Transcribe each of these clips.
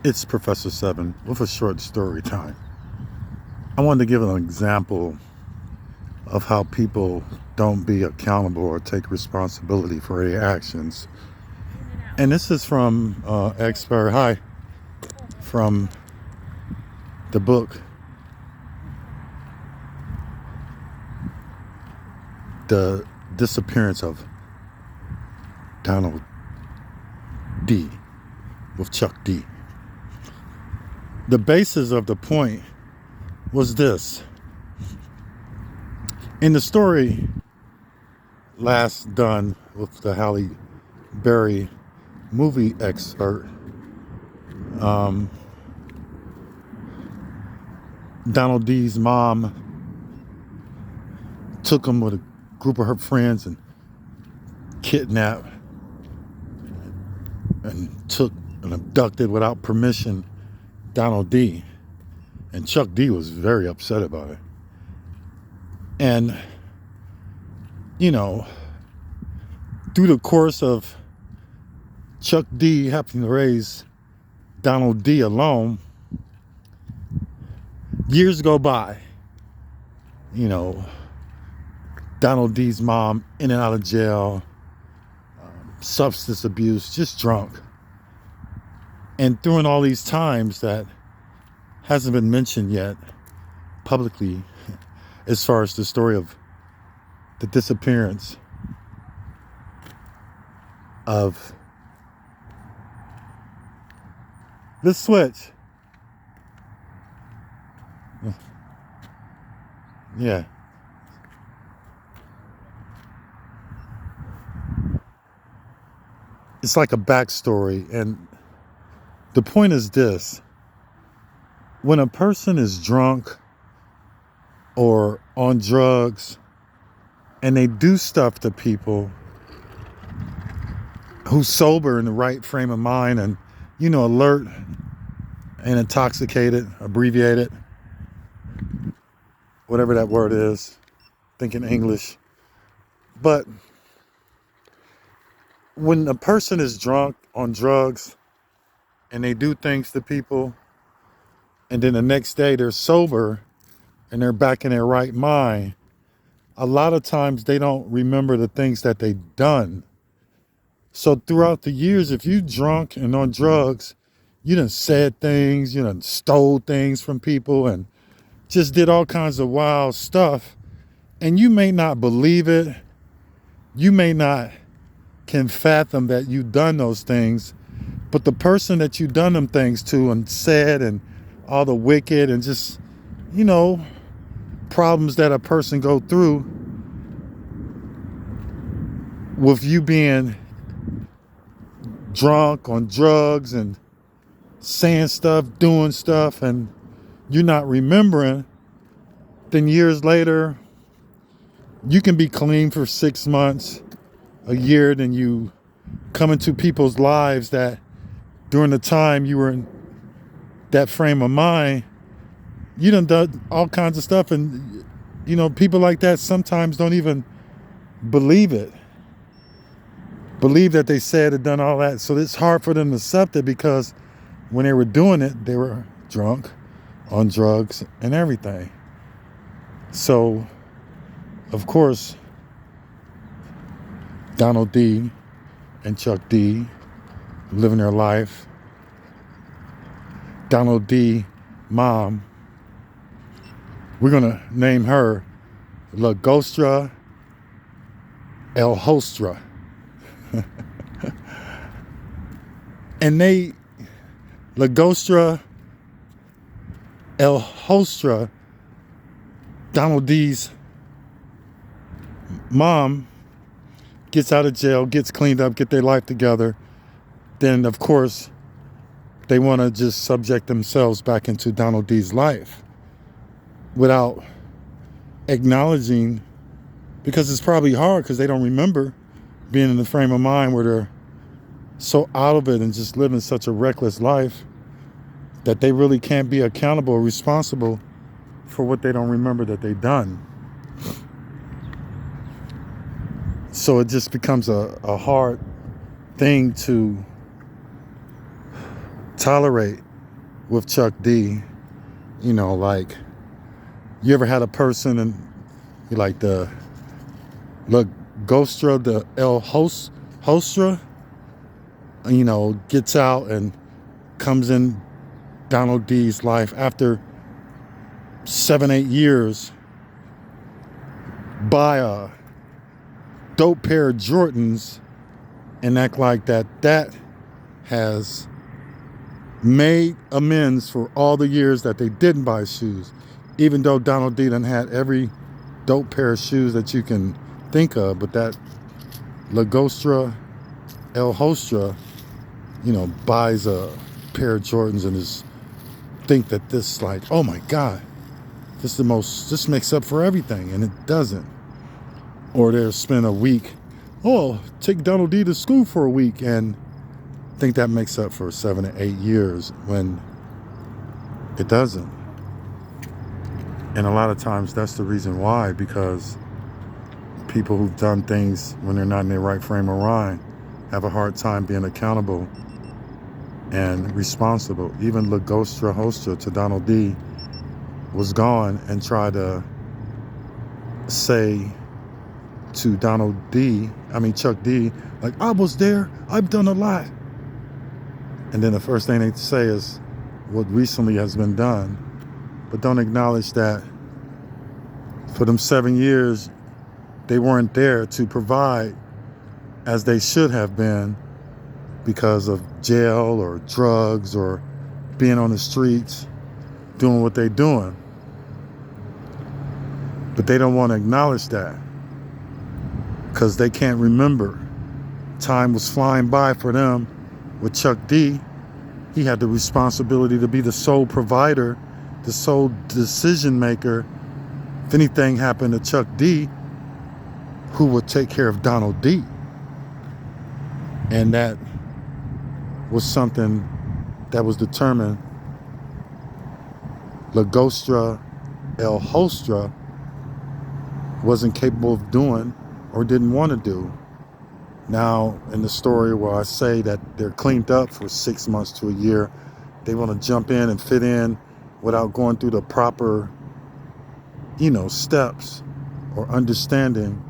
It's Professor Seven with a short story time. I wanted to give an example of how people don't be accountable or take responsibility for their actions. And this is from expert hi from the book The Disappearance of Donald D. with Chuck D. The basis of the point was this. In the story last done with the Halle Berry movie expert, Donald D's mom took him with a group of her friends and kidnapped and took and abducted without permission Donald D. And Chuck D was very upset about it. And, through the course of Chuck D having to raise Donald D alone, years go by. Donald D's mom in and out of jail, substance abuse, just drunk. And during all these times that hasn't been mentioned yet publicly, as far as the story of the disappearance of this switch. Yeah. It's like a backstory, and the point is this. When a person is drunk or on drugs and they do stuff to people who's sober in the right frame of mind and, alert and intoxicated, abbreviated, whatever that word is, thinking English. But when a person is drunk on drugs and they do things to people, and then the next day they're sober and they're back in their right mind, a lot of times they don't remember the things that they've done. So throughout the years, if you drunk and on drugs, you done said things, you done stole things from people and just did all kinds of wild stuff. And you may not believe it. You may not can fathom that you've done those things. But the person that you done them things to and said and all the wicked and just, problems that a person go through with you being drunk on drugs and saying stuff, doing stuff, and you're not remembering, then years later, you can be clean for 6 months, a year, then you come into people's lives that during the time you were in that frame of mind, you done all kinds of stuff. And, people like that sometimes don't even believe that they said and done all that. So it's hard for them to accept it because when they were doing it, they were drunk on drugs and everything. So, of course, Donald D and Chuck D living their life. Donald D mom, we're gonna name her La Ghostra El Hostra. And La Ghostra El Hostra, Donald D's mom, gets out of jail, gets cleaned up, get their life together. Then, of course, they want to just subject themselves back into Donald D's life without acknowledging, because it's probably hard because they don't remember being in the frame of mind where they're so out of it and just living such a reckless life that they really can't be accountable or responsible for what they don't remember that they've done. So it just becomes a hard thing to tolerate with Chuck D. You know, like, you ever had a person and you like the Ghostra, the Hostra, you know, gets out and comes in Donald D's life after 7-8 years, buy a dope pair of Jordans and act like that has made amends for all the years that they didn't buy shoes, even though Donald D done had every dope pair of shoes that you can think of. But that Lagostra El Hostra, you know, buys a pair of Jordans and is think that this, like, oh my God, this makes up for everything, and it doesn't. Or they'll spend a week, oh, take Donald D to school for a week, and think that makes up for 7 to 8 years, when it doesn't. And a lot of times that's the reason why, because people who've done things when they're not in their right frame of mind have a hard time being accountable and responsible. Even Lagostra Hostra to Donald D was gone and tried to say to Chuck D, like, I was there, I've done a lot. And then the first thing they say is what recently has been done, but don't acknowledge that for them 7 years, they weren't there to provide as they should have been because of jail or drugs or being on the streets, doing what they're doing. But they don't want to acknowledge that because they can't remember. Time was flying by for them. With Chuck D, he had the responsibility to be the sole provider, the sole decision maker. If anything happened to Chuck D, who would take care of Donald D? And that was something that was determined Lagostra El Hostra wasn't capable of doing or didn't want to do. Now, in the story where I say that they're cleaned up for 6 months to a year, they want to jump in and fit in without going through the proper, steps or understanding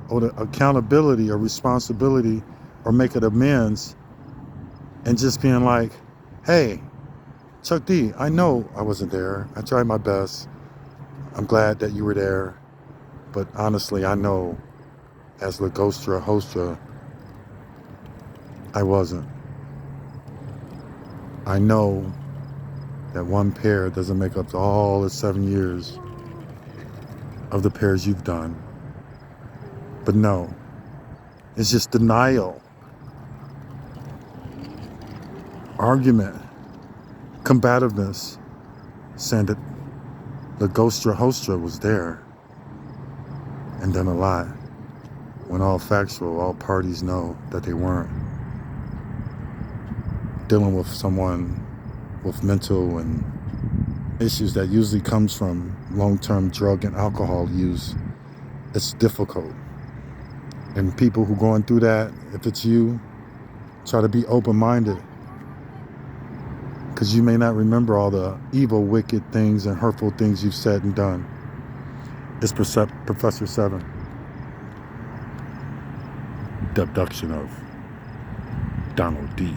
or the accountability or responsibility or make it amends, and just being like, hey, Chuck D, I know I wasn't there. I tried my best. I'm glad that you were there. But honestly, I know as Lagostra Hostra, I wasn't. I know that one pair doesn't make up to all the 7 years of the pairs you've done. But no, it's just denial, argument, combativeness, saying that Lagostra Hostra was there and done a lot, when all factual, all parties know that they weren't. Dealing with someone with mental and issues that usually comes from long-term drug and alcohol use, it's difficult. And people who are going through that, if it's you, try to be open-minded, because you may not remember all the evil, wicked things and hurtful things you've said and done. It's Professor 7. The abduction of Donald D.